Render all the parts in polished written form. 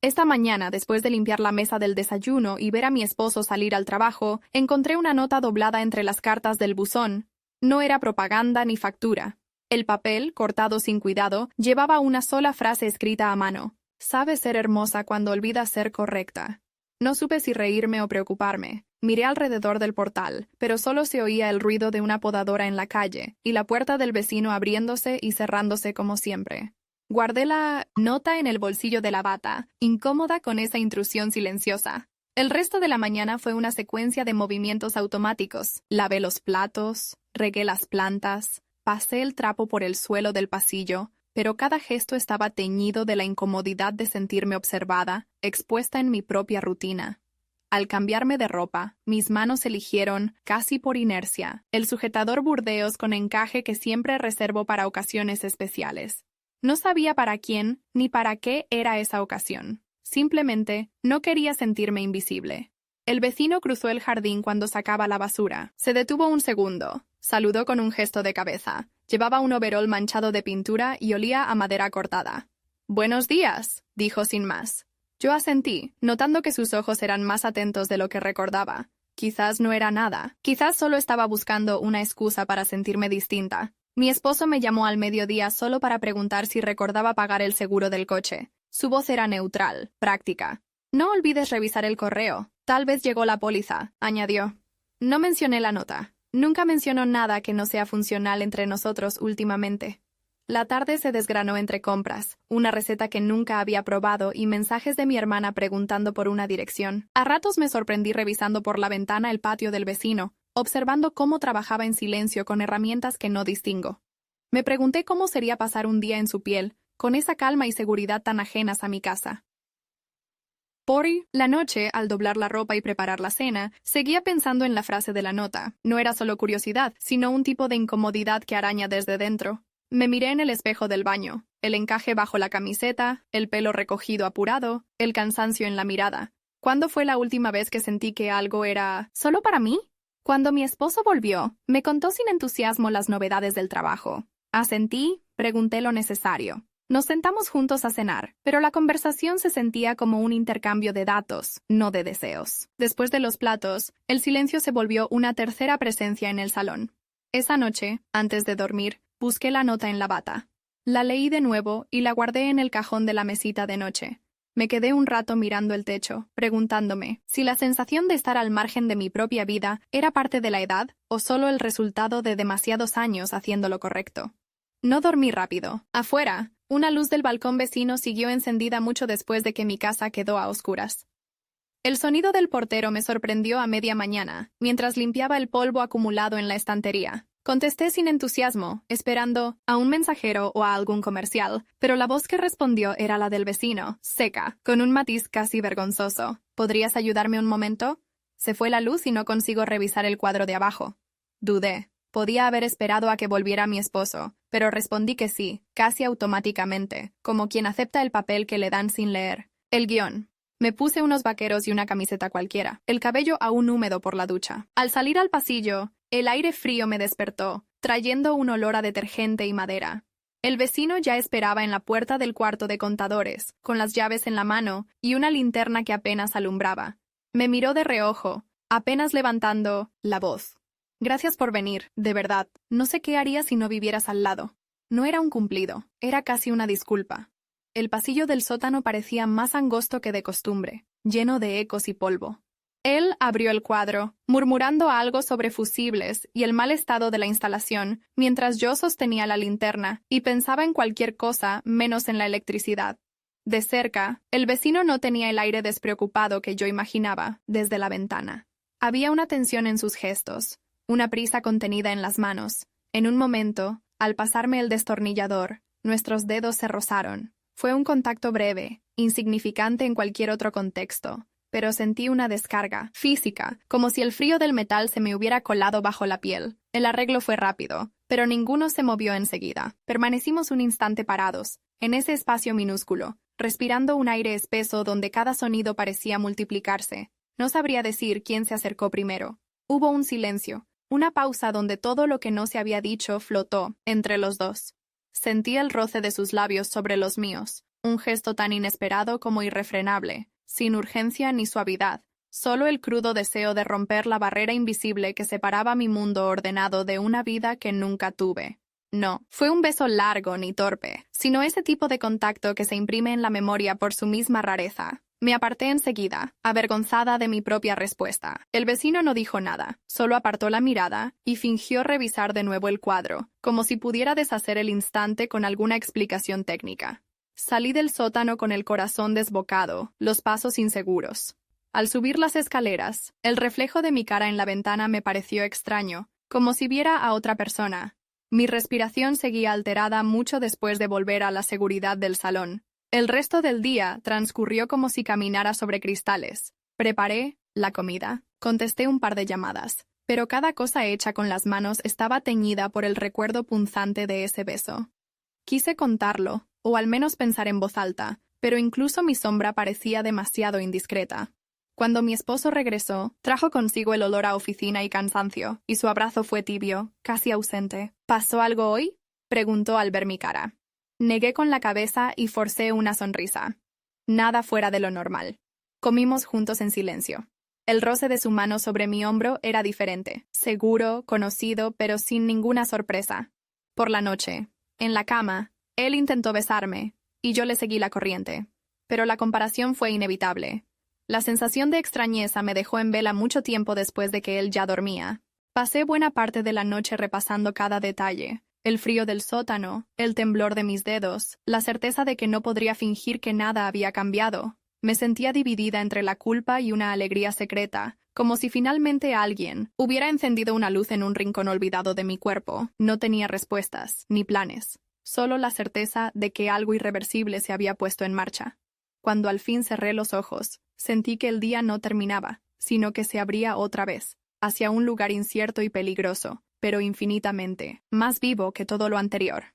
Esta mañana, después de limpiar la mesa del desayuno y ver a mi esposo salir al trabajo, encontré una nota doblada entre las cartas del buzón. No era propaganda ni factura. El papel, cortado sin cuidado, llevaba una sola frase escrita a mano. Sabes ser hermosa cuando olvidas ser correcta. No supe si reírme o preocuparme. Miré alrededor del portal, pero solo se oía el ruido de una podadora en la calle y la puerta del vecino abriéndose y cerrándose como siempre. Guardé la nota en el bolsillo de la bata, incómoda con esa intrusión silenciosa. El resto de la mañana fue una secuencia de movimientos automáticos. Lavé los platos, regué las plantas, pasé el trapo por el suelo del pasillo, pero cada gesto estaba teñido de la incomodidad de sentirme observada, expuesta en mi propia rutina. Al cambiarme de ropa, mis manos eligieron, casi por inercia, el sujetador burdeos con encaje que siempre reservo para ocasiones especiales. No sabía para quién ni para qué era esa ocasión. Simplemente no quería sentirme invisible. El vecino cruzó el jardín cuando sacaba la basura. Se detuvo un segundo. Saludó con un gesto de cabeza. Llevaba un overol manchado de pintura y olía a madera cortada. «Buenos días», dijo sin más. Yo asentí, notando que sus ojos eran más atentos de lo que recordaba. Quizás no era nada. Quizás solo estaba buscando una excusa para sentirme distinta. Mi esposo me llamó al mediodía solo para preguntar si recordaba pagar el seguro del coche. Su voz era neutral, práctica. «No olvides revisar el correo. Tal vez llegó la póliza», añadió. No mencioné la nota. Nunca menciono nada que no sea funcional entre nosotros últimamente. La tarde se desgranó entre compras, una receta que nunca había probado y mensajes de mi hermana preguntando por una dirección. A ratos me sorprendí revisando por la ventana el patio del vecino, observando cómo trabajaba en silencio con herramientas que no distingo. Me pregunté cómo sería pasar un día en su piel, con esa calma y seguridad tan ajenas a mi casa. Por la noche, al doblar la ropa y preparar la cena, seguía pensando en la frase de la nota. No era solo curiosidad, sino un tipo de incomodidad que araña desde dentro. Me miré en el espejo del baño, el encaje bajo la camiseta, el pelo recogido apurado, el cansancio en la mirada. ¿Cuándo fue la última vez que sentí que algo era solo para mí? Cuando mi esposo volvió, me contó sin entusiasmo las novedades del trabajo. Asentí, pregunté lo necesario. Nos sentamos juntos a cenar, pero la conversación se sentía como un intercambio de datos, no de deseos. Después de los platos, el silencio se volvió una tercera presencia en el salón. Esa noche, antes de dormir, busqué la nota en la bata. La leí de nuevo y la guardé en el cajón de la mesita de noche. Me quedé un rato mirando el techo, preguntándome si la sensación de estar al margen de mi propia vida era parte de la edad o solo el resultado de demasiados años haciendo lo correcto. No dormí rápido. Afuera, una luz del balcón vecino siguió encendida mucho después de que mi casa quedó a oscuras. El sonido del portero me sorprendió a media mañana, mientras limpiaba el polvo acumulado en la estantería. Contesté sin entusiasmo, esperando a un mensajero o a algún comercial, pero la voz que respondió era la del vecino, seca, con un matiz casi vergonzoso. ¿Podrías ayudarme un momento? Se fue la luz y no consigo revisar el cuadro de abajo. Dudé. Podía haber esperado a que volviera mi esposo, pero respondí que sí, casi automáticamente, como quien acepta el papel que le dan sin leer. El guión. Me puse unos vaqueros y una camiseta cualquiera, el cabello aún húmedo por la ducha. Al salir al pasillo, el aire frío me despertó, trayendo un olor a detergente y madera. El vecino ya esperaba en la puerta del cuarto de contadores, con las llaves en la mano y una linterna que apenas alumbraba. Me miró de reojo, apenas levantando la voz. «Gracias por venir, de verdad. No sé qué haría si no vivieras al lado». No era un cumplido, era casi una disculpa. El pasillo del sótano parecía más angosto que de costumbre, lleno de ecos y polvo. Él abrió el cuadro, murmurando algo sobre fusibles y el mal estado de la instalación, mientras yo sostenía la linterna y pensaba en cualquier cosa menos en la electricidad. De cerca, el vecino no tenía el aire despreocupado que yo imaginaba desde la ventana. Había una tensión en sus gestos, una prisa contenida en las manos. En un momento, al pasarme el destornillador, nuestros dedos se rozaron. Fue un contacto breve, insignificante en cualquier otro contexto, pero sentí una descarga física, como si el frío del metal se me hubiera colado bajo la piel. El arreglo fue rápido, pero ninguno se movió enseguida. Permanecimos un instante parados, en ese espacio minúsculo, respirando un aire espeso donde cada sonido parecía multiplicarse. No sabría decir quién se acercó primero. Hubo un silencio, una pausa donde todo lo que no se había dicho flotó entre los dos. Sentí el roce de sus labios sobre los míos, un gesto tan inesperado como irrefrenable, sin urgencia ni suavidad, solo el crudo deseo de romper la barrera invisible que separaba mi mundo ordenado de una vida que nunca tuve. No, fue un beso largo ni torpe, sino ese tipo de contacto que se imprime en la memoria por su misma rareza. Me aparté enseguida, avergonzada de mi propia respuesta. El vecino no dijo nada, solo apartó la mirada y fingió revisar de nuevo el cuadro, como si pudiera deshacer el instante con alguna explicación técnica. Salí del sótano con el corazón desbocado, los pasos inseguros. Al subir las escaleras, el reflejo de mi cara en la ventana me pareció extraño, como si viera a otra persona. Mi respiración seguía alterada mucho después de volver a la seguridad del salón. El resto del día transcurrió como si caminara sobre cristales. Preparé la comida, contesté un par de llamadas, pero cada cosa hecha con las manos estaba teñida por el recuerdo punzante de ese beso. Quise contarlo, o al menos pensar en voz alta, pero incluso mi sombra parecía demasiado indiscreta. Cuando mi esposo regresó, trajo consigo el olor a oficina y cansancio, y su abrazo fue tibio, casi ausente. ¿Pasó algo hoy?, preguntó al ver mi cara. Negué con la cabeza y forcé una sonrisa. Nada fuera de lo normal. Comimos juntos en silencio. El roce de su mano sobre mi hombro era diferente, seguro, conocido, pero sin ninguna sorpresa. Por la noche, en la cama, él intentó besarme, y yo le seguí la corriente. Pero la comparación fue inevitable. La sensación de extrañeza me dejó en vela mucho tiempo después de que él ya dormía. Pasé buena parte de la noche repasando cada detalle. El frío del sótano, el temblor de mis dedos, la certeza de que no podría fingir que nada había cambiado. Me sentía dividida entre la culpa y una alegría secreta, como si finalmente alguien hubiera encendido una luz en un rincón olvidado de mi cuerpo. No tenía respuestas, ni planes, solo la certeza de que algo irreversible se había puesto en marcha. Cuando al fin cerré los ojos, sentí que el día no terminaba, sino que se abría otra vez, hacia un lugar incierto y peligroso, pero infinitamente más vivo que todo lo anterior.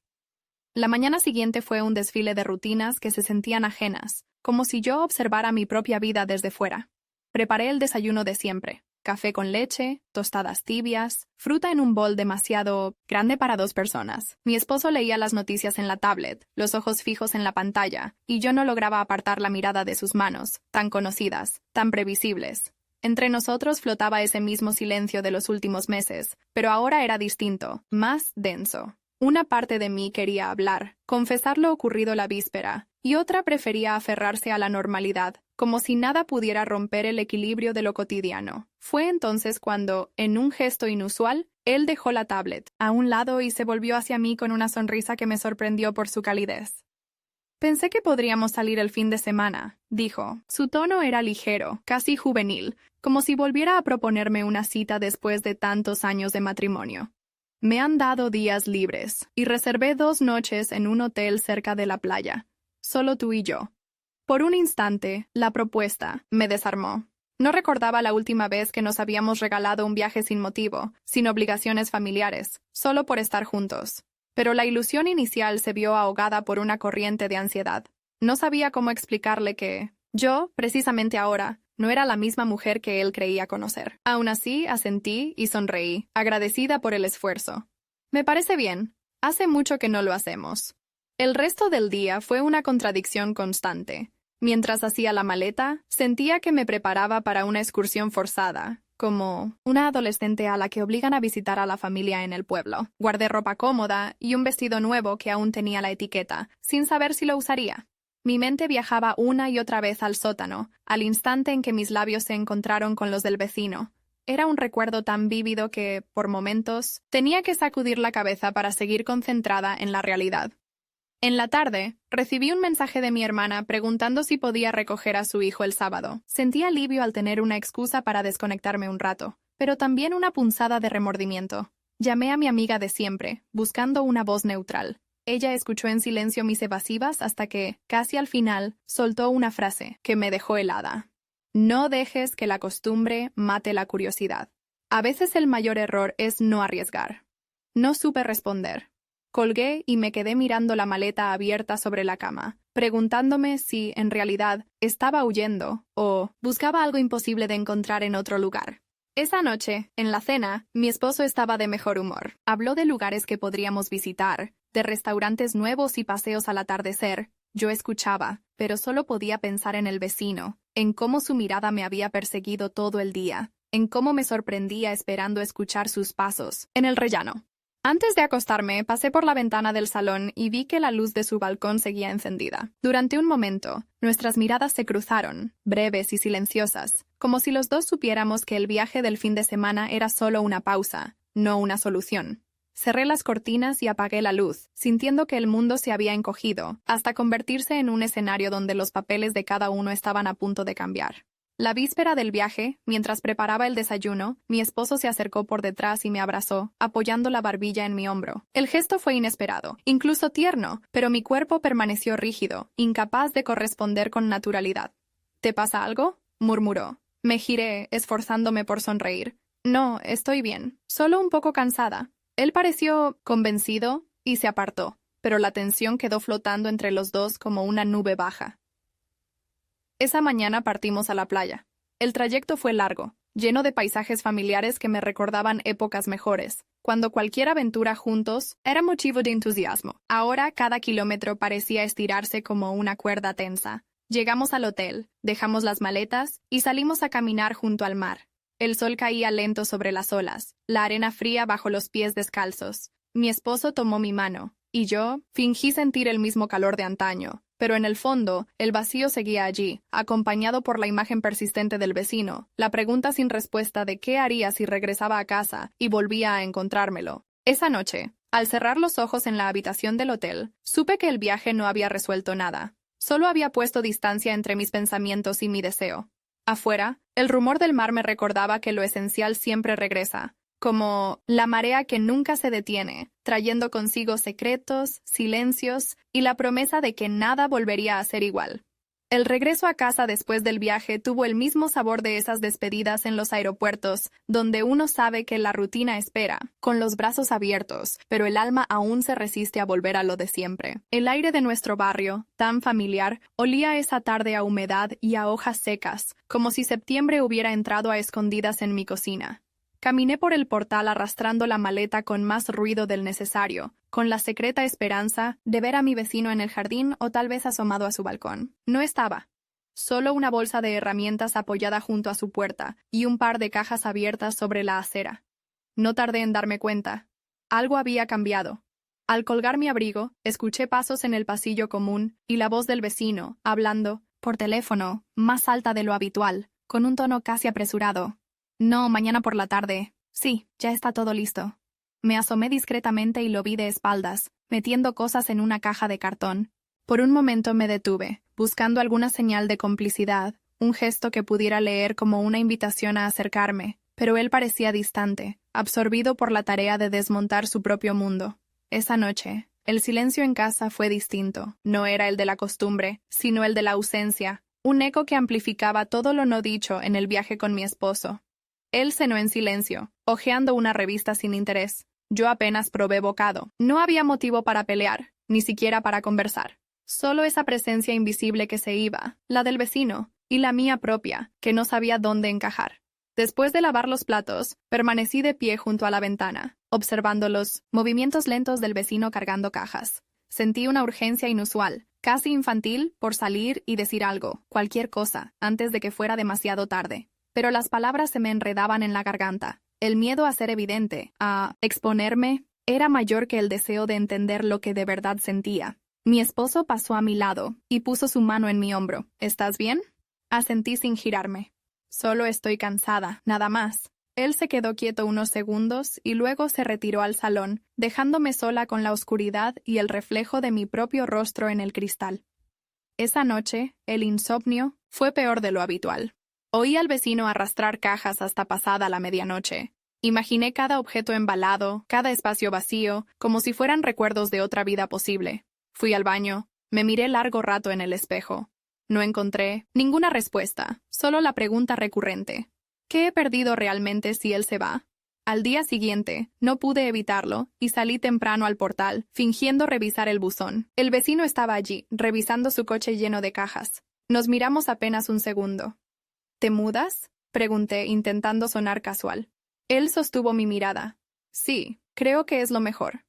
La mañana siguiente fue un desfile de rutinas que se sentían ajenas, como si yo observara mi propia vida desde fuera. Preparé el desayuno de siempre: café con leche, tostadas tibias, fruta en un bol demasiado grande para 2 personas. Mi esposo leía las noticias en la tablet, los ojos fijos en la pantalla, y yo no lograba apartar la mirada de sus manos, tan conocidas, tan previsibles. Entre nosotros flotaba ese mismo silencio de los últimos meses, pero ahora era distinto, más denso. Una parte de mí quería hablar, confesar lo ocurrido la víspera, y otra prefería aferrarse a la normalidad, como si nada pudiera romper el equilibrio de lo cotidiano. Fue entonces cuando, en un gesto inusual, él dejó la tablet a un lado y se volvió hacia mí con una sonrisa que me sorprendió por su calidez. «Pensé que podríamos salir el fin de semana», dijo. Su tono era ligero, casi juvenil, como si volviera a proponerme una cita después de tantos años de matrimonio. Me han dado días libres, y reservé 2 noches en un hotel cerca de la playa. Solo tú y yo. Por un instante, la propuesta me desarmó. No recordaba la última vez que nos habíamos regalado un viaje sin motivo, sin obligaciones familiares, solo por estar juntos. Pero la ilusión inicial se vio ahogada por una corriente de ansiedad. No sabía cómo explicarle que yo, precisamente ahora, no era la misma mujer que él creía conocer. Aún así, asentí y sonreí, agradecida por el esfuerzo. «Me parece bien. Hace mucho que no lo hacemos». El resto del día fue una contradicción constante. Mientras hacía la maleta, sentía que me preparaba para una excursión forzada, como una adolescente a la que obligan a visitar a la familia en el pueblo. Guardé ropa cómoda y un vestido nuevo que aún tenía la etiqueta, sin saber si lo usaría. Mi mente viajaba una y otra vez al sótano, al instante en que mis labios se encontraron con los del vecino. Era un recuerdo tan vívido que, por momentos, tenía que sacudir la cabeza para seguir concentrada en la realidad. En la tarde, recibí un mensaje de mi hermana preguntando si podía recoger a su hijo el sábado. Sentí alivio al tener una excusa para desconectarme un rato, pero también una punzada de remordimiento. Llamé a mi amiga de siempre, buscando una voz neutral. Ella escuchó en silencio mis evasivas hasta que, casi al final, soltó una frase que me dejó helada. «No dejes que la costumbre mate la curiosidad. A veces el mayor error es no arriesgar». No supe responder. Colgué y me quedé mirando la maleta abierta sobre la cama, preguntándome si, en realidad, estaba huyendo o buscaba algo imposible de encontrar en otro lugar. Esa noche, en la cena, mi esposo estaba de mejor humor. Habló de lugares que podríamos visitar, de restaurantes nuevos y paseos al atardecer, Yo escuchaba, pero solo podía pensar en el vecino, en cómo su mirada me había perseguido todo el día, en cómo me sorprendía esperando escuchar sus pasos en el rellano. Antes de acostarme, pasé por la ventana del salón y vi que la luz de su balcón seguía encendida. Durante un momento, nuestras miradas se cruzaron, breves y silenciosas, como si los dos supiéramos que el viaje del fin de semana era solo una pausa, no una solución. Cerré las cortinas y apagué la luz, sintiendo que el mundo se había encogido, hasta convertirse en un escenario donde los papeles de cada uno estaban a punto de cambiar. La víspera del viaje, mientras preparaba el desayuno, mi esposo se acercó por detrás y me abrazó, apoyando la barbilla en mi hombro. El gesto fue inesperado, incluso tierno, pero mi cuerpo permaneció rígido, incapaz de corresponder con naturalidad. ¿Te pasa algo?, murmuró. Me giré, esforzándome por sonreír. No, estoy bien, solo un poco cansada. Él pareció convencido y se apartó, pero la tensión quedó flotando entre los dos como una nube baja. Esa mañana partimos a la playa. El trayecto fue largo, lleno de paisajes familiares que me recordaban épocas mejores, cuando cualquier aventura juntos era motivo de entusiasmo. Ahora cada kilómetro parecía estirarse como una cuerda tensa. Llegamos al hotel, dejamos las maletas y salimos a caminar junto al mar. El sol caía lento sobre las olas, la arena fría bajo los pies descalzos. Mi esposo tomó mi mano, y yo fingí sentir el mismo calor de antaño. Pero en el fondo, el vacío seguía allí, acompañado por la imagen persistente del vecino, la pregunta sin respuesta de qué haría si regresaba a casa y volvía a encontrármelo. Esa noche, al cerrar los ojos en la habitación del hotel, supe que el viaje no había resuelto nada. Solo había puesto distancia entre mis pensamientos y mi deseo. Afuera, el rumor del mar me recordaba que lo esencial siempre regresa, como la marea que nunca se detiene, trayendo consigo secretos, silencios y la promesa de que nada volvería a ser igual. El regreso a casa después del viaje tuvo el mismo sabor de esas despedidas en los aeropuertos, donde uno sabe que la rutina espera, con los brazos abiertos, pero el alma aún se resiste a volver a lo de siempre. El aire de nuestro barrio, tan familiar, olía esa tarde a humedad y a hojas secas, como si septiembre hubiera entrado a escondidas en mi cocina. Caminé por el portal arrastrando la maleta con más ruido del necesario, con la secreta esperanza de ver a mi vecino en el jardín o tal vez asomado a su balcón. No estaba. Solo una bolsa de herramientas apoyada junto a su puerta y un par de cajas abiertas sobre la acera. No tardé en darme cuenta. Algo había cambiado. Al colgar mi abrigo, escuché pasos en el pasillo común y la voz del vecino, hablando, por teléfono, más alta de lo habitual, con un tono casi apresurado. No, mañana por la tarde. Sí, ya está todo listo. Me asomé discretamente y lo vi de espaldas, metiendo cosas en una caja de cartón. Por un momento me detuve, buscando alguna señal de complicidad, un gesto que pudiera leer como una invitación a acercarme, pero él parecía distante, absorbido por la tarea de desmontar su propio mundo. Esa noche, el silencio en casa fue distinto. No era el de la costumbre, sino el de la ausencia, un eco que amplificaba todo lo no dicho en el viaje con mi esposo. Él cenó en silencio, hojeando una revista sin interés. Yo apenas probé bocado. No había motivo para pelear, ni siquiera para conversar. Solo esa presencia invisible que se iba, la del vecino, y la mía propia, que no sabía dónde encajar. Después de lavar los platos, permanecí de pie junto a la ventana, observando los movimientos lentos del vecino cargando cajas. Sentí una urgencia inusual, casi infantil, por salir y decir algo, cualquier cosa, antes de que fuera demasiado tarde. Pero las palabras se me enredaban en la garganta. El miedo a ser evidente, a exponerme, era mayor que el deseo de entender lo que de verdad sentía. Mi esposo pasó a mi lado y puso su mano en mi hombro. ¿Estás bien? Asentí sin girarme. Solo estoy cansada, nada más. Él se quedó quieto unos segundos y luego se retiró al salón, dejándome sola con la oscuridad y el reflejo de mi propio rostro en el cristal. Esa noche, el insomnio fue peor de lo habitual. Oí al vecino arrastrar cajas hasta pasada la medianoche. Imaginé cada objeto embalado, cada espacio vacío, como si fueran recuerdos de otra vida posible. Fui al baño, me miré largo rato en el espejo. No encontré ninguna respuesta, solo la pregunta recurrente. ¿Qué he perdido realmente si él se va? Al día siguiente, no pude evitarlo y salí temprano al portal, fingiendo revisar el buzón. El vecino estaba allí, revisando su coche lleno de cajas. Nos miramos apenas un segundo. ¿Te mudas?, pregunté, intentando sonar casual. Él sostuvo mi mirada. Sí, creo que es lo mejor.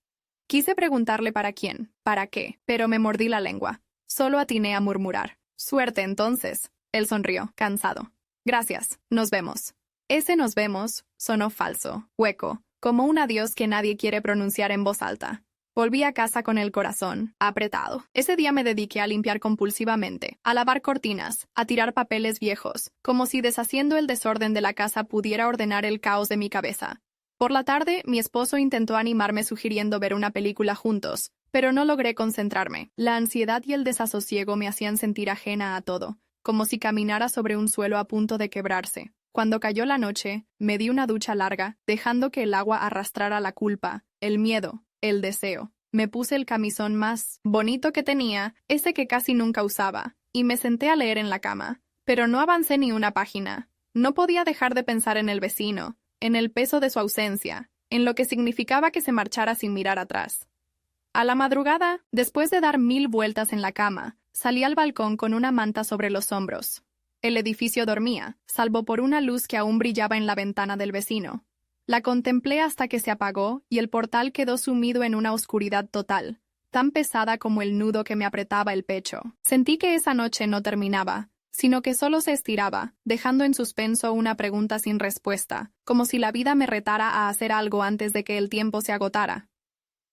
Quise preguntarle para quién, para qué, pero me mordí la lengua. Solo atiné a murmurar. Suerte entonces. Él sonrió, cansado. Gracias, nos vemos. Ese nos vemos sonó falso, hueco, como un adiós que nadie quiere pronunciar en voz alta. Volví a casa con el corazón apretado. Ese día me dediqué a limpiar compulsivamente, a lavar cortinas, a tirar papeles viejos, como si deshaciendo el desorden de la casa pudiera ordenar el caos de mi cabeza. Por la tarde, mi esposo intentó animarme sugiriendo ver una película juntos, pero no logré concentrarme. La ansiedad y el desasosiego me hacían sentir ajena a todo, como si caminara sobre un suelo a punto de quebrarse. Cuando cayó la noche, me di una ducha larga, dejando que el agua arrastrara la culpa, el miedo, el deseo. Me puse el camisón más bonito que tenía, ese que casi nunca usaba, y me senté a leer en la cama. Pero no avancé ni una página. No podía dejar de pensar en el vecino, en el peso de su ausencia, en lo que significaba que se marchara sin mirar atrás. A la madrugada, después de dar 1000 vueltas en la cama, salí al balcón con una manta sobre los hombros. El edificio dormía, salvo por una luz que aún brillaba en la ventana del vecino. La contemplé hasta que se apagó y el portal quedó sumido en una oscuridad total, tan pesada como el nudo que me apretaba el pecho. Sentí que esa noche no terminaba, sino que solo se estiraba, dejando en suspenso una pregunta sin respuesta, como si la vida me retara a hacer algo antes de que el tiempo se agotara.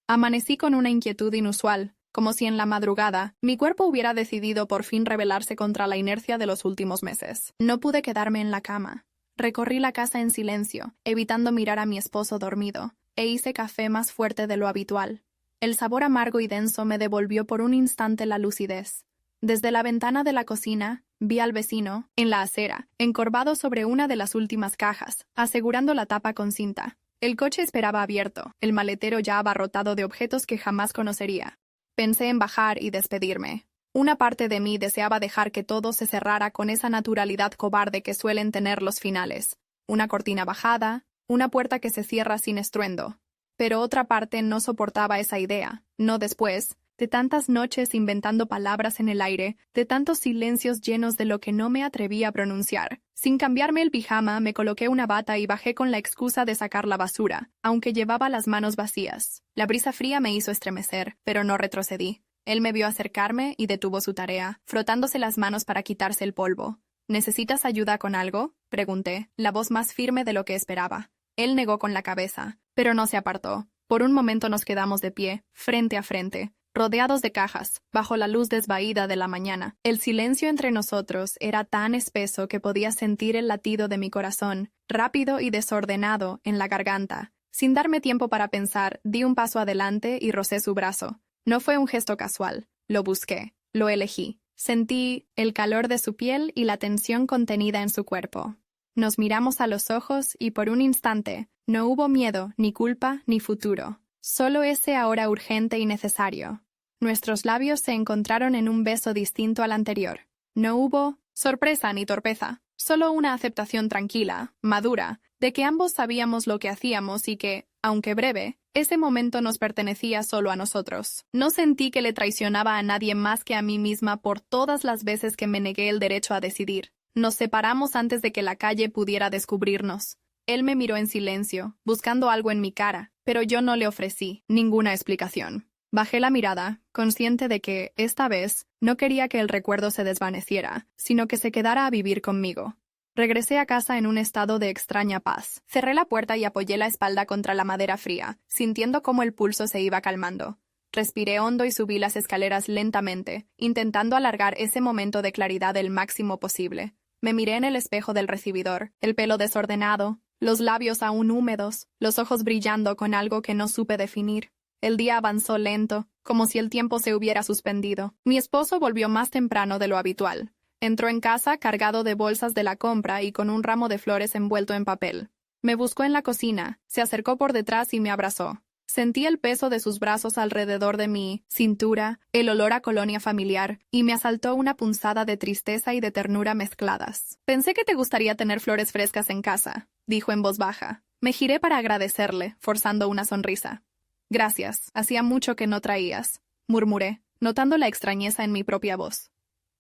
Amanecí con una inquietud inusual, como si en la madrugada mi cuerpo hubiera decidido por fin rebelarse contra la inercia de los últimos meses. No pude quedarme en la cama. Recorrí la casa en silencio, evitando mirar a mi esposo dormido, e hice café más fuerte de lo habitual. El sabor amargo y denso me devolvió por un instante la lucidez. Desde la ventana de la cocina, vi al vecino, en la acera, encorvado sobre una de las últimas cajas, asegurando la tapa con cinta. El coche esperaba abierto, el maletero ya abarrotado de objetos que jamás conocería. Pensé en bajar y despedirme. Una parte de mí deseaba dejar que todo se cerrara con esa naturalidad cobarde que suelen tener los finales. Una cortina bajada, una puerta que se cierra sin estruendo. Pero otra parte no soportaba esa idea, no después, de tantas noches inventando palabras en el aire, de tantos silencios llenos de lo que no me atrevía a pronunciar. Sin cambiarme el pijama, me coloqué una bata y bajé con la excusa de sacar la basura, aunque llevaba las manos vacías. La brisa fría me hizo estremecer, pero no retrocedí. Él me vio acercarme y detuvo su tarea, frotándose las manos para quitarse el polvo. ¿Necesitas ayuda con algo?, pregunté, la voz más firme de lo que esperaba. Él negó con la cabeza, pero no se apartó. Por un momento nos quedamos de pie, frente a frente, rodeados de cajas, bajo la luz desvaída de la mañana. El silencio entre nosotros era tan espeso que podía sentir el latido de mi corazón, rápido y desordenado, en la garganta. Sin darme tiempo para pensar, di un paso adelante y rocé su brazo. No fue un gesto casual. Lo busqué, lo elegí. Sentí el calor de su piel y la tensión contenida en su cuerpo. Nos miramos a los ojos y por un instante no hubo miedo, ni culpa, ni futuro. Solo ese ahora urgente y necesario. Nuestros labios se encontraron en un beso distinto al anterior. No hubo sorpresa ni torpeza, solo una aceptación tranquila, madura, de que ambos sabíamos lo que hacíamos y que, aunque breve, ese momento nos pertenecía solo a nosotros. No sentí que le traicionaba a nadie más que a mí misma por todas las veces que me negué el derecho a decidir. Nos separamos antes de que la calle pudiera descubrirnos. Él me miró en silencio, buscando algo en mi cara, pero yo no le ofrecí ninguna explicación. Bajé la mirada, consciente de que, esta vez, no quería que el recuerdo se desvaneciera, sino que se quedara a vivir conmigo. Regresé a casa en un estado de extraña paz. Cerré la puerta y apoyé la espalda contra la madera fría, sintiendo cómo el pulso se iba calmando. Respiré hondo y subí las escaleras lentamente, intentando alargar ese momento de claridad el máximo posible. Me miré en el espejo del recibidor, el pelo desordenado, los labios aún húmedos, los ojos brillando con algo que no supe definir. El día avanzó lento, como si el tiempo se hubiera suspendido. Mi esposo volvió más temprano de lo habitual. Entró en casa cargado de bolsas de la compra y con un ramo de flores envuelto en papel. Me buscó en la cocina, se acercó por detrás y me abrazó. Sentí el peso de sus brazos alrededor de mi cintura, el olor a colonia familiar, y me asaltó una punzada de tristeza y de ternura mezcladas. Pensé que te gustaría tener flores frescas en casa, dijo en voz baja. Me giré para agradecerle, forzando una sonrisa. Gracias, hacía mucho que no traías, murmuré, notando la extrañeza en mi propia voz.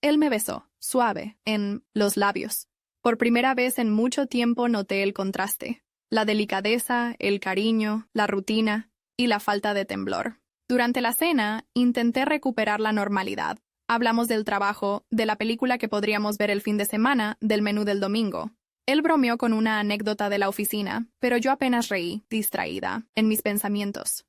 Él me besó, suave, en los labios. Por primera vez en mucho tiempo noté el contraste, la delicadeza, el cariño, la rutina y la falta de temblor. Durante la cena, intenté recuperar la normalidad, Hablamos del trabajo, de la película que podríamos ver el fin de semana, del menú del domingo. Él bromeó con una anécdota de la oficina, pero yo apenas reí, distraída, en mis pensamientos.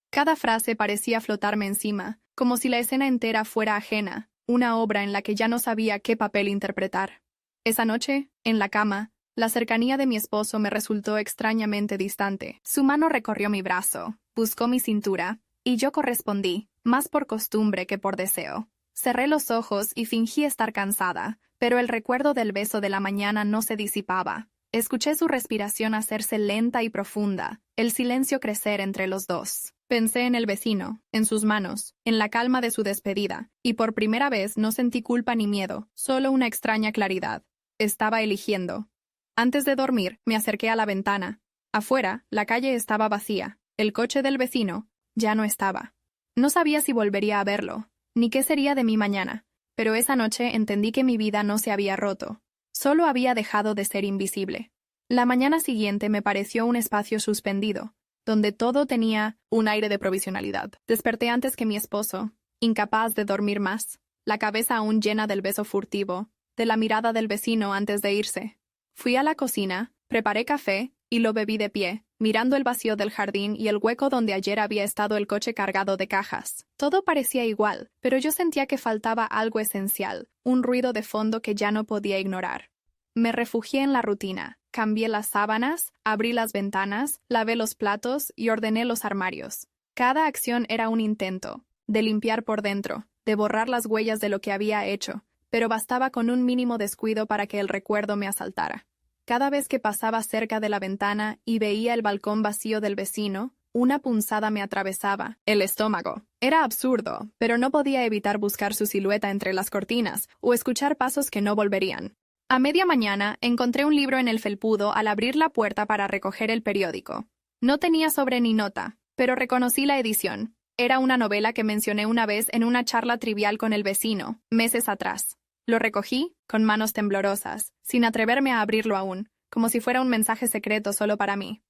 Cada frase parecía flotarme encima, como si la escena entera fuera ajena, una obra en la que ya no sabía qué papel interpretar. Esa noche, en la cama, la cercanía de mi esposo me resultó extrañamente distante. Su mano recorrió mi brazo, buscó mi cintura, y yo correspondí, más por costumbre que por deseo. Cerré los ojos y fingí estar cansada, pero el recuerdo del beso de la mañana no se disipaba. Escuché su respiración hacerse lenta y profunda, el silencio crecer entre los dos. Pensé en el vecino, en sus manos, en la calma de su despedida, y por primera vez no sentí culpa ni miedo, solo una extraña claridad. Estaba eligiendo. Antes de dormir, me acerqué a la ventana. Afuera, la calle estaba vacía. El coche del vecino ya no estaba. No sabía si volvería a verlo, ni qué sería de mí mañana, pero esa noche entendí que mi vida no se había roto. Solo había dejado de ser invisible. La mañana siguiente me pareció un espacio suspendido, donde todo tenía un aire de provisionalidad. Desperté antes que mi esposo, incapaz de dormir más, la cabeza aún llena del beso furtivo, de la mirada del vecino antes de irse. Fui a la cocina, preparé café y lo bebí de pie, mirando el vacío del jardín y el hueco donde ayer había estado el coche cargado de cajas. Todo parecía igual, pero yo sentía que faltaba algo esencial, un ruido de fondo que ya no podía ignorar. Me refugié en la rutina, cambié las sábanas, abrí las ventanas, lavé los platos y ordené los armarios. Cada acción era un intento, de limpiar por dentro, de borrar las huellas de lo que había hecho, pero bastaba con un mínimo descuido para que el recuerdo me asaltara. Cada vez que pasaba cerca de la ventana y veía el balcón vacío del vecino, una punzada me atravesaba el estómago. Era absurdo, pero no podía evitar buscar su silueta entre las cortinas o escuchar pasos que no volverían. A media mañana encontré un libro en el felpudo al abrir la puerta para recoger el periódico. No tenía sobre ni nota, pero reconocí la edición. Era una novela que mencioné una vez en una charla trivial con el vecino, meses atrás. Lo recogí, con manos temblorosas, sin atreverme a abrirlo aún, como si fuera un mensaje secreto solo para mí.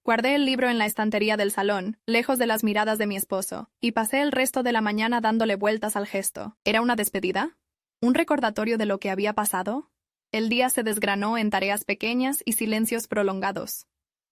Guardé el libro en la estantería del salón, lejos de las miradas de mi esposo, y pasé el resto de la mañana dándole vueltas al gesto. ¿Era una despedida? ¿Un recordatorio de lo que había pasado? El día se desgranó en tareas pequeñas y silencios prolongados.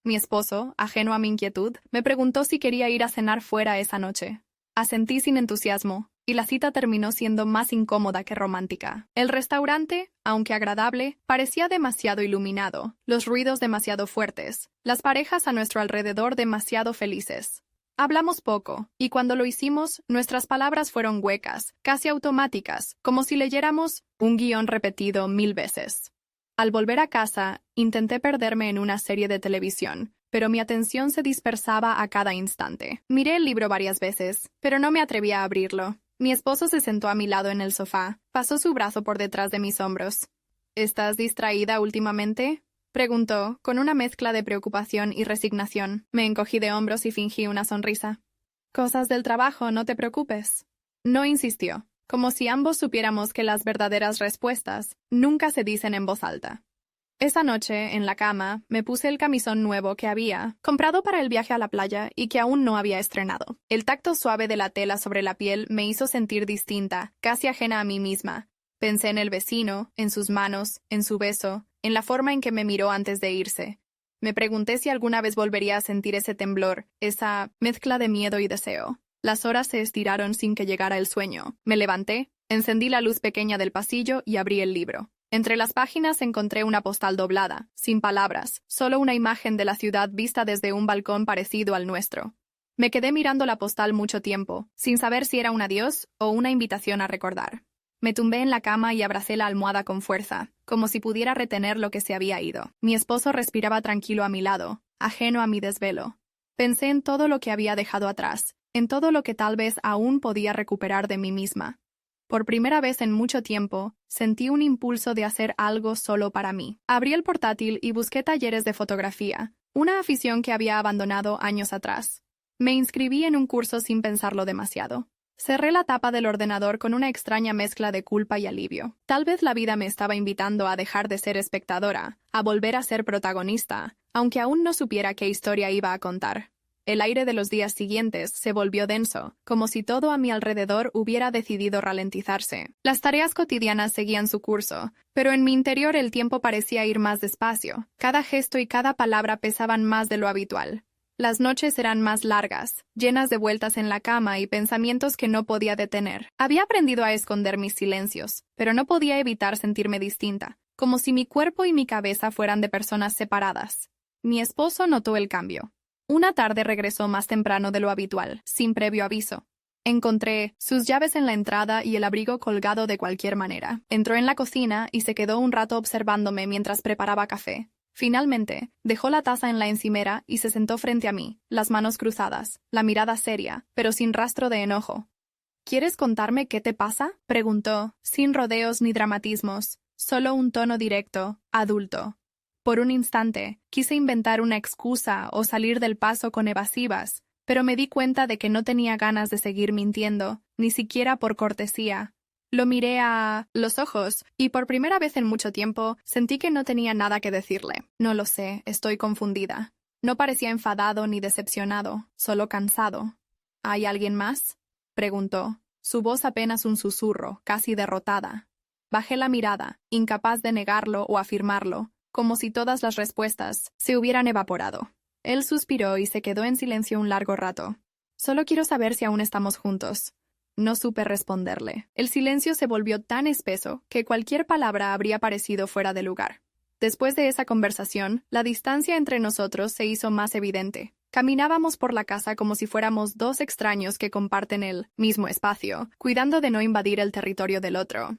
Mi esposo, ajeno a mi inquietud, me preguntó si quería ir a cenar fuera esa noche. Asentí sin entusiasmo, y la cita terminó siendo más incómoda que romántica. El restaurante, aunque agradable, parecía demasiado iluminado, los ruidos demasiado fuertes, las parejas a nuestro alrededor demasiado felices. Hablamos poco, y cuando lo hicimos, nuestras palabras fueron huecas, casi automáticas, como si leyéramos un guión repetido 1000 veces. Al volver a casa, intenté perderme en una serie de televisión, pero mi atención se dispersaba a cada instante. Miré el libro varias veces, pero no me atreví a abrirlo. Mi esposo se sentó a mi lado en el sofá, pasó su brazo por detrás de mis hombros. ¿Estás distraída últimamente?, preguntó, con una mezcla de preocupación y resignación. Me encogí de hombros y fingí una sonrisa. Cosas del trabajo, no te preocupes. No insistió, como si ambos supiéramos que las verdaderas respuestas nunca se dicen en voz alta. Esa noche, en la cama, me puse el camisón nuevo que había comprado para el viaje a la playa y que aún no había estrenado. El tacto suave de la tela sobre la piel me hizo sentir distinta, casi ajena a mí misma. Pensé en el vecino, en sus manos, en su beso, en la forma en que me miró antes de irse. Me pregunté si alguna vez volvería a sentir ese temblor, esa mezcla de miedo y deseo. Las horas se estiraron sin que llegara el sueño. Me levanté, encendí la luz pequeña del pasillo y abrí el libro. Entre las páginas encontré una postal doblada, sin palabras, solo una imagen de la ciudad vista desde un balcón parecido al nuestro. Me quedé mirando la postal mucho tiempo, sin saber si era un adiós o una invitación a recordar. Me tumbé en la cama y abracé la almohada con fuerza, como si pudiera retener lo que se había ido. Mi esposo respiraba tranquilo a mi lado, ajeno a mi desvelo. Pensé en todo lo que había dejado atrás, en todo lo que tal vez aún podía recuperar de mí misma. Por primera vez en mucho tiempo, sentí un impulso de hacer algo solo para mí. Abrí el portátil y busqué talleres de fotografía, una afición que había abandonado años atrás. Me inscribí en un curso sin pensarlo demasiado. Cerré la tapa del ordenador con una extraña mezcla de culpa y alivio. Tal vez la vida me estaba invitando a dejar de ser espectadora, a volver a ser protagonista, aunque aún no supiera qué historia iba a contar. El aire de los días siguientes se volvió denso, como si todo a mi alrededor hubiera decidido ralentizarse. Las tareas cotidianas seguían su curso, pero en mi interior el tiempo parecía ir más despacio. Cada gesto y cada palabra pesaban más de lo habitual. Las noches eran más largas, llenas de vueltas en la cama y pensamientos que no podía detener. Había aprendido a esconder mis silencios, pero no podía evitar sentirme distinta, como si mi cuerpo y mi cabeza fueran de personas separadas. Mi esposo notó el cambio. Una tarde regresó más temprano de lo habitual, sin previo aviso. Encontré sus llaves en la entrada y el abrigo colgado de cualquier manera. Entró en la cocina y se quedó un rato observándome mientras preparaba café. Finalmente, dejó la taza en la encimera y se sentó frente a mí, las manos cruzadas, la mirada seria, pero sin rastro de enojo. ¿Quieres contarme qué te pasa?, preguntó, sin rodeos ni dramatismos, solo un tono directo, adulto. Por un instante, quise inventar una excusa o salir del paso con evasivas, pero me di cuenta de que no tenía ganas de seguir mintiendo, ni siquiera por cortesía. Lo miré a los ojos, y por primera vez en mucho tiempo sentí que no tenía nada que decirle. No lo sé, estoy confundida. No parecía enfadado ni decepcionado, solo cansado. ¿Hay alguien más?, preguntó, su voz apenas un susurro, casi derrotada. Bajé la mirada, incapaz de negarlo o afirmarlo, como si todas las respuestas se hubieran evaporado. Él suspiró y se quedó en silencio un largo rato. Solo quiero saber si aún estamos juntos. No supe responderle. El silencio se volvió tan espeso que cualquier palabra habría parecido fuera de lugar. Después de esa conversación, la distancia entre nosotros se hizo más evidente. Caminábamos por la casa como si fuéramos dos extraños que comparten el mismo espacio, cuidando de no invadir el territorio del otro.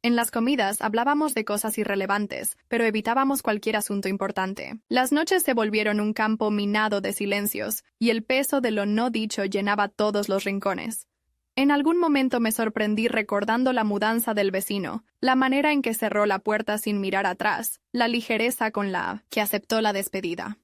En las comidas hablábamos de cosas irrelevantes, pero evitábamos cualquier asunto importante. Las noches se volvieron un campo minado de silencios, y el peso de lo no dicho llenaba todos los rincones. En algún momento me sorprendí recordando la mudanza del vecino, la manera en que cerró la puerta sin mirar atrás, la ligereza con la que aceptó la despedida.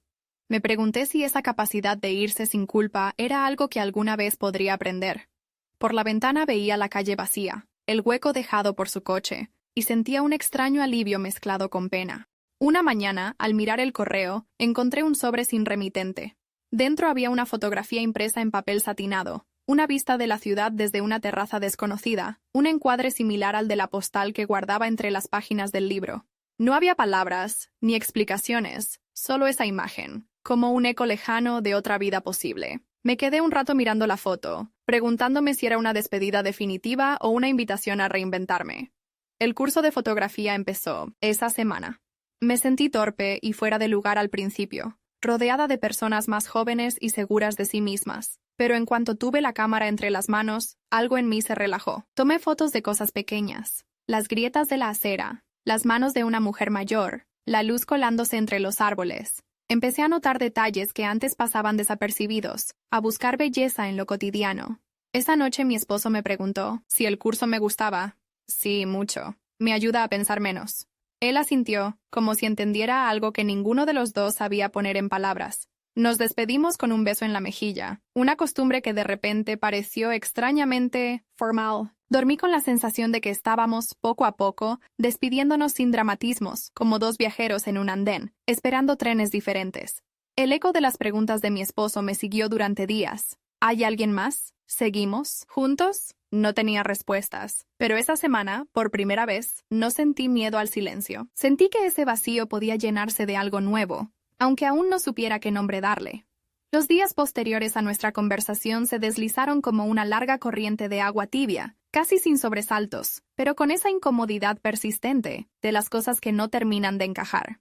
Me pregunté si esa capacidad de irse sin culpa era algo que alguna vez podría aprender. Por la ventana veía la calle vacía, el hueco dejado por su coche, y sentía un extraño alivio mezclado con pena. Una mañana, al mirar el correo, encontré un sobre sin remitente. Dentro había una fotografía impresa en papel satinado, una vista de la ciudad desde una terraza desconocida, un encuadre similar al de la postal que guardaba entre las páginas del libro. No había palabras, ni explicaciones, solo esa imagen, como un eco lejano de otra vida posible. Me quedé un rato mirando la foto, preguntándome si era una despedida definitiva o una invitación a reinventarme. El curso de fotografía empezó esa semana. Me sentí torpe y fuera de lugar al principio, rodeada de personas más jóvenes y seguras de sí mismas. Pero en cuanto tuve la cámara entre las manos, algo en mí se relajó. Tomé fotos de cosas pequeñas, las grietas de la acera, las manos de una mujer mayor, la luz colándose entre los árboles. Empecé a notar detalles que antes pasaban desapercibidos, a buscar belleza en lo cotidiano. Esa noche mi esposo me preguntó si el curso me gustaba. Sí, mucho. Me ayuda a pensar menos. Él asintió, como si entendiera algo que ninguno de los dos sabía poner en palabras. Nos despedimos con un beso en la mejilla, una costumbre que de repente pareció extrañamente formal. Dormí con la sensación de que estábamos, poco a poco, despidiéndonos sin dramatismos, como dos viajeros en un andén, esperando trenes diferentes. El eco de las preguntas de mi esposo me siguió durante días. ¿Hay alguien más? ¿Seguimos juntos? No tenía respuestas, pero esa semana, por primera vez, no sentí miedo al silencio. Sentí que ese vacío podía llenarse de algo nuevo, aunque aún no supiera qué nombre darle. Los días posteriores a nuestra conversación se deslizaron como una larga corriente de agua tibia, casi sin sobresaltos, pero con esa incomodidad persistente de las cosas que no terminan de encajar.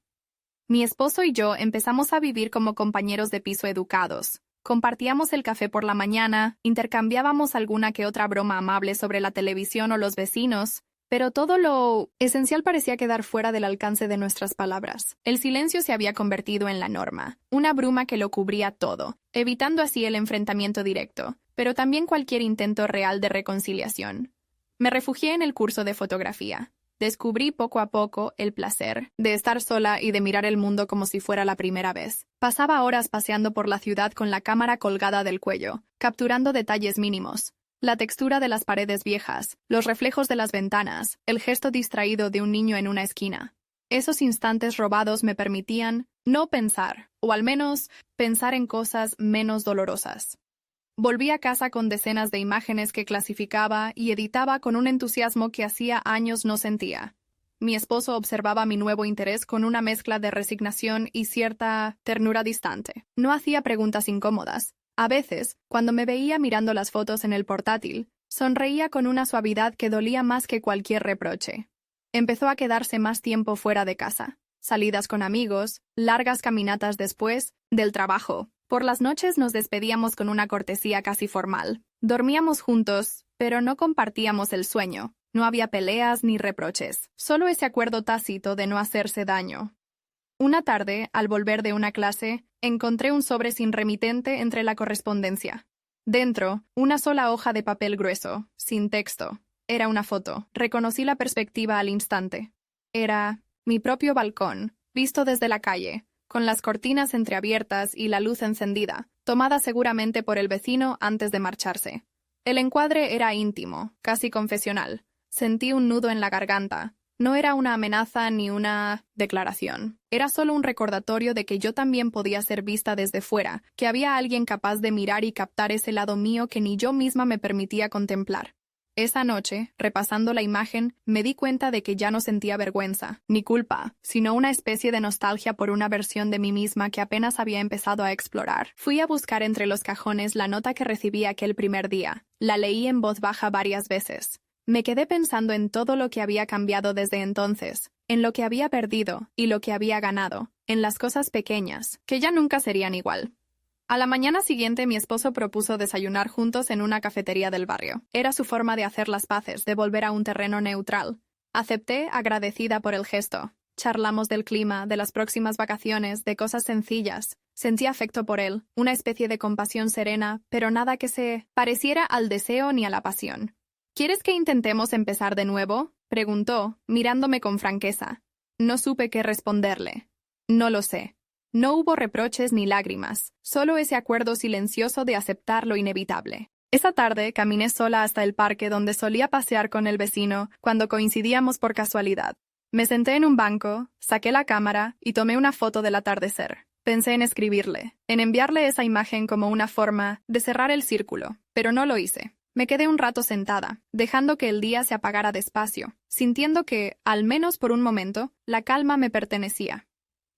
Mi esposo y yo empezamos a vivir como compañeros de piso educados. Compartíamos el café por la mañana, intercambiábamos alguna que otra broma amable sobre la televisión o los vecinos, pero todo lo esencial parecía quedar fuera del alcance de nuestras palabras. El silencio se había convertido en la norma, una bruma que lo cubría todo, evitando así el enfrentamiento directo, pero también cualquier intento real de reconciliación. Me refugié en el curso de fotografía. Descubrí poco a poco el placer de estar sola y de mirar el mundo como si fuera la primera vez. Pasaba horas paseando por la ciudad con la cámara colgada del cuello, capturando detalles mínimos. La textura de las paredes viejas, los reflejos de las ventanas, el gesto distraído de un niño en una esquina. Esos instantes robados me permitían No pensar, o al menos pensar en cosas menos dolorosas. Volví a casa con decenas de imágenes que clasificaba y editaba con un entusiasmo que hacía años no sentía. Mi esposo observaba mi nuevo interés con una mezcla de resignación y cierta ternura distante. No hacía preguntas incómodas. A veces, cuando me veía mirando las fotos en el portátil, sonreía con una suavidad que dolía más que cualquier reproche. Empezó a quedarse más tiempo fuera de casa. Salidas con amigos, largas caminatas después del trabajo. Por las noches nos despedíamos con una cortesía casi formal. Dormíamos juntos, pero no compartíamos el sueño. No había peleas ni reproches, solo ese acuerdo tácito de no hacerse daño. Una tarde, al volver de una clase, encontré un sobre sin remitente entre la correspondencia. Dentro, una sola hoja de papel grueso, sin texto. Era una foto. Reconocí la perspectiva al instante. Era mi propio balcón, visto desde la calle, con las cortinas entreabiertas y la luz encendida, tomada seguramente por el vecino antes de marcharse. El encuadre era íntimo, casi confesional. Sentí un nudo en la garganta. No era una amenaza ni una declaración. Era solo un recordatorio de que yo también podía ser vista desde fuera, que había alguien capaz de mirar y captar ese lado mío que ni yo misma me permitía contemplar. Esa noche, repasando la imagen, me di cuenta de que ya no sentía vergüenza, ni culpa, sino una especie de nostalgia por una versión de mí misma que apenas había empezado a explorar. Fui a buscar entre los cajones la nota que recibí aquel primer día. La leí en voz baja varias veces. Me quedé pensando en todo lo que había cambiado desde entonces, en lo que había perdido y lo que había ganado, en las cosas pequeñas, que ya nunca serían igual. A la mañana siguiente mi esposo propuso desayunar juntos en una cafetería del barrio. Era su forma de hacer las paces, de volver a un terreno neutral. Acepté, agradecida por el gesto. Charlamos del clima, de las próximas vacaciones, de cosas sencillas. Sentí afecto por él, una especie de compasión serena, pero nada que se pareciera al deseo ni a la pasión. ¿Quieres que intentemos empezar de nuevo?, preguntó, mirándome con franqueza. No supe qué responderle. No lo sé. No hubo reproches ni lágrimas, solo ese acuerdo silencioso de aceptar lo inevitable. Esa tarde caminé sola hasta el parque donde solía pasear con el vecino cuando coincidíamos por casualidad. Me senté en un banco, saqué la cámara y tomé una foto del atardecer. Pensé en escribirle, en enviarle esa imagen como una forma de cerrar el círculo, pero no lo hice. Me quedé un rato sentada, dejando que el día se apagara despacio, sintiendo que, al menos por un momento, la calma me pertenecía.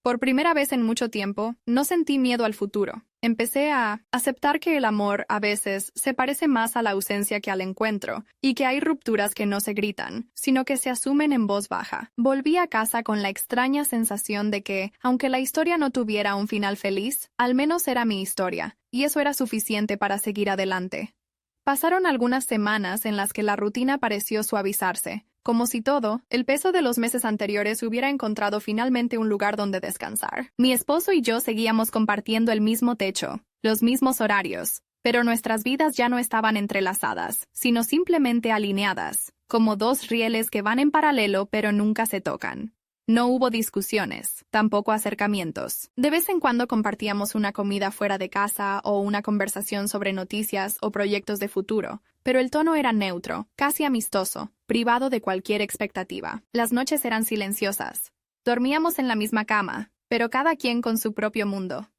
Por primera vez en mucho tiempo, no sentí miedo al futuro. Empecé a aceptar que el amor, a veces, se parece más a la ausencia que al encuentro, y que hay rupturas que no se gritan, sino que se asumen en voz baja. Volví a casa con la extraña sensación de que, aunque la historia no tuviera un final feliz, al menos era mi historia, y eso era suficiente para seguir adelante. Pasaron algunas semanas en las que la rutina pareció suavizarse. Como si todo, el peso de los meses anteriores hubiera encontrado finalmente un lugar donde descansar. Mi esposo y yo seguíamos compartiendo el mismo techo, los mismos horarios, pero nuestras vidas ya no estaban entrelazadas, sino simplemente alineadas, como dos rieles que van en paralelo pero nunca se tocan. No hubo discusiones, tampoco acercamientos. De vez en cuando compartíamos una comida fuera de casa o una conversación sobre noticias o proyectos de futuro, pero el tono era neutro, casi amistoso, privado de cualquier expectativa. Las noches eran silenciosas. Dormíamos en la misma cama, pero cada quien con su propio mundo.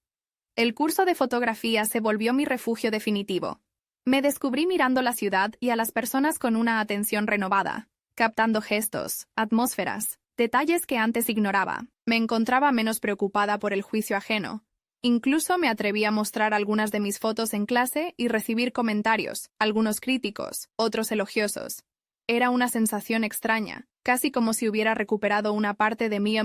El curso de fotografía se volvió mi refugio definitivo. Me descubrí mirando la ciudad y a las personas con una atención renovada, captando gestos, atmósferas, detalles que antes ignoraba. Me encontraba menos preocupada por el juicio ajeno. Incluso me atreví a mostrar algunas de mis fotos en clase y recibir comentarios, algunos críticos, otros elogiosos. Era una sensación extraña, casi como si hubiera recuperado una parte de mí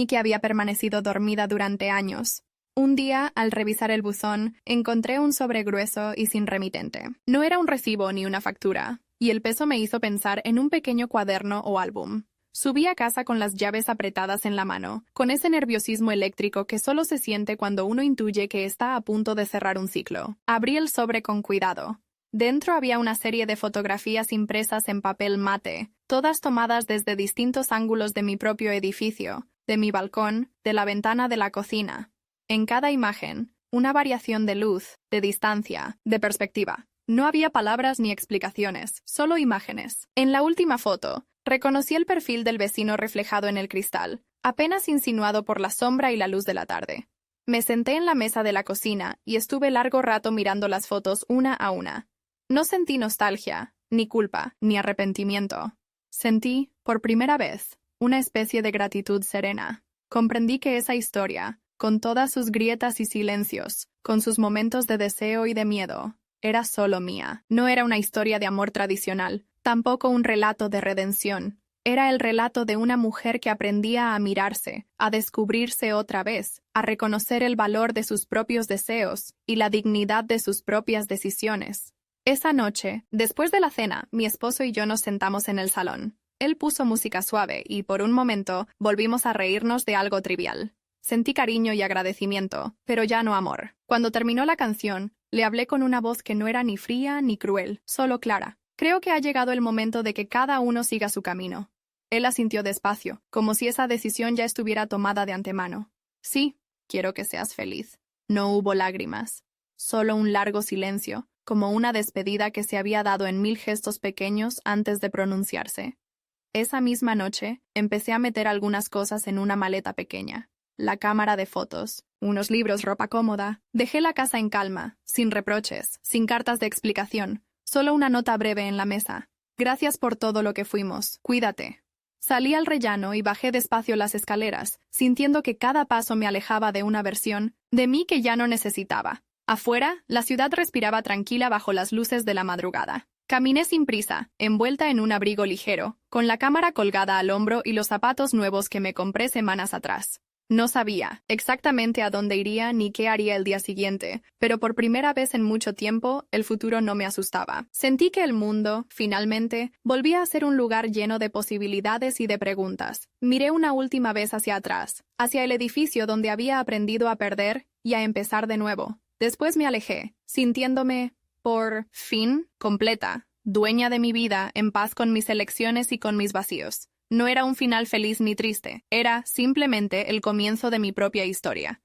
que había permanecido dormida durante años. Un día, al revisar el buzón, encontré un sobre grueso y sin remitente. No era un recibo ni una factura, y el peso me hizo pensar en un pequeño cuaderno o álbum. Subí a casa con las llaves apretadas en la mano, con ese nerviosismo eléctrico que solo se siente cuando uno intuye que está a punto de cerrar un ciclo. Abrí el sobre con cuidado. Dentro había una serie de fotografías impresas en papel mate, todas tomadas desde distintos ángulos de mi propio edificio, de mi balcón, de la ventana de la cocina. En cada imagen, una variación de luz, de distancia, de perspectiva. No había palabras ni explicaciones, solo imágenes. En la última foto, reconocí el perfil del vecino reflejado en el cristal, apenas insinuado por la sombra y la luz de la tarde. Me senté en la mesa de la cocina y estuve largo rato mirando las fotos una a una. No sentí nostalgia, ni culpa, ni arrepentimiento. Sentí, por primera vez, una especie de gratitud serena. Comprendí que esa historia, con todas sus grietas y silencios, con sus momentos de deseo y de miedo, era solo mía. No era una historia de amor tradicional, tampoco un relato de redención. Era el relato de una mujer que aprendía a mirarse, a descubrirse otra vez, a reconocer el valor de sus propios deseos y la dignidad de sus propias decisiones. Esa noche, después de la cena, mi esposo y yo nos sentamos en el salón. Él puso música suave y, por un momento, volvimos a reírnos de algo trivial. Sentí cariño y agradecimiento, pero ya no amor. Cuando terminó la canción, le hablé con una voz que no era ni fría ni cruel, solo clara. Creo que ha llegado el momento de que cada uno siga su camino. Él asintió despacio, como si esa decisión ya estuviera tomada de antemano. Sí, quiero que seas feliz. No hubo lágrimas, solo un largo silencio, como una despedida que se había dado en 1000 gestos pequeños antes de pronunciarse. Esa misma noche, empecé a meter algunas cosas en una maleta pequeña. La cámara de fotos, unos libros, ropa cómoda. Dejé la casa en calma, sin reproches, sin cartas de explicación, solo una nota breve en la mesa. Gracias por todo lo que fuimos. Cuídate. Salí al rellano y bajé despacio las escaleras, sintiendo que cada paso me alejaba de una versión de mí que ya no necesitaba. Afuera, la ciudad respiraba tranquila bajo las luces de la madrugada. Caminé sin prisa, envuelta en un abrigo ligero, con la cámara colgada al hombro y los zapatos nuevos que me compré semanas atrás. No sabía exactamente a dónde iría ni qué haría el día siguiente, pero por primera vez en mucho tiempo, el futuro no me asustaba. Sentí que el mundo, finalmente, volvía a ser un lugar lleno de posibilidades y de preguntas. Miré una última vez hacia atrás, hacia el edificio donde había aprendido a perder y a empezar de nuevo. Después me alejé, sintiéndome, por fin, completa, dueña de mi vida, en paz con mis elecciones y con mis vacíos. No era un final feliz ni triste, era simplemente el comienzo de mi propia historia.